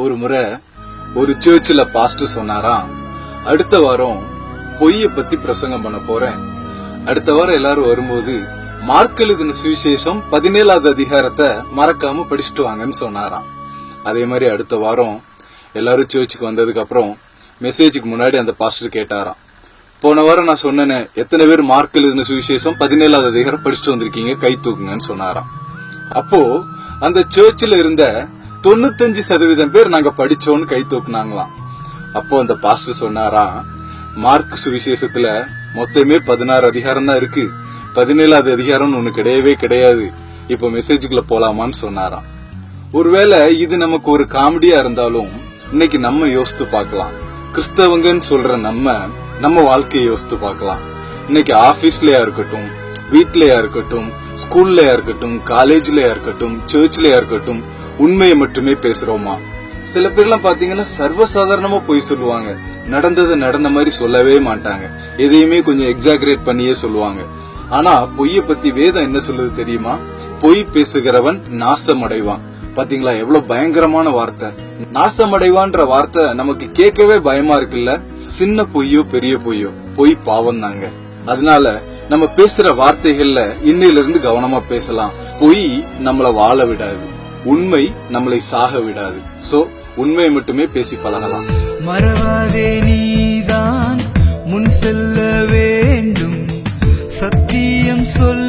ஒரு முறை ஒரு சர்ச்சில் பாஸ்டர் சொன்னாராம், அடுத்த வாரம் பொய்ய பத்தி பிரசங்கம் பண்ண போறேன். அடுத்த வாரம் எல்லாரும் வரும்போது மார்க் எழுதின சுவிசேஷம் 17வது அதிகாரத்தை மறக்காம படிச்சுட்டு வாங்கன்னு சொன்னாராம். அதே மாதிரி அடுத்த வாரம் எல்லாரும் சர்ச்சுக்கு வந்ததுக்கு அப்புறம் மெசேஜுக்கு முன்னாடி அந்த பாஸ்டர் கேட்டாராம், போன வாரம் நான் சொன்னேன்னு எத்தனை பேர் மார்க் எழுதின சுவிசேஷம் 17வது அதிகாரம் படிச்சுட்டு வந்திருக்கீங்க, கை தூக்குங்கன்னு சொன்னாராம். அப்போ அந்த சர்ச்சில் இருந்த 95% பேர் நாங்க படிச்சோன்னு கை தூக்குனாங்களாம். அப்போ அந்த பாஸ்டர் சொன்னாராம், மார்க் சுவிசேஷத்துல மொத்தமே 16 அதிகாரம் தான் இருக்கு, 17வது அதிகாரம் ஒண்ணு கிடையவே கிடையாது, இப்ப மெசேஜுக்குள்ள போலாமான்னு சொன்னாராம். ஒருவேளை இது நமக்கு ஒரு காமெடியா இருந்தாலும் இன்னைக்கு நம்ம யோசித்து பார்க்கலாம். கிறிஸ்தவங்கன்னு சொல்ற நம்ம வாழ்க்கையை யோசித்து பார்க்கலாம். இன்னைக்கு ஆபீஸ்லயா இருக்கட்டும், வீட்லயா இருக்கட்டும், ஸ்கூல்லயா இருக்கட்டும், காலேஜ்லயா இருக்கட்டும், சர்ச்லயா இருக்கட்டும், உண்மையை மட்டுமே பேசுறோமா? சில பேர்லாம் பாத்தீங்கன்னா சர்வசாதாரணமா போய் சொல்லுவாங்க, நடந்தது நடந்த மாதிரி சொல்லவே மாட்டாங்க, எதையுமே கொஞ்சம் எக்ஸாகரேட் பண்ணியே சொல்லுவாங்க. ஆனா பொய்ய பத்தி வேதம் என்ன சொல்லுது தெரியுமா? பொய் பேசுகிறவன் நாசமடைவான். பாத்தீங்களா எவ்வளவு பயங்கரமான வார்த்தை. நாசமடைவான்ற வார்த்தை நமக்கு கேட்கவே பயமா இருக்குல்ல. சின்ன பொய்யோ பெரிய பொய்யோ, பொய் பாவம் தாங்க. அதனால நம்ம பேசுற வார்த்தைகள்ல இன்னையில இருந்து கவனமா பேசலாம். பொய் நம்மள வாழ விடாது, உண்மை நம்மளை சாக விடாது. சோ உண்மையை மட்டுமே பேசி பழகலாம். மறவாதே, நீதான் முன் செல்ல வேண்டும், சத்தியம் சொல்ல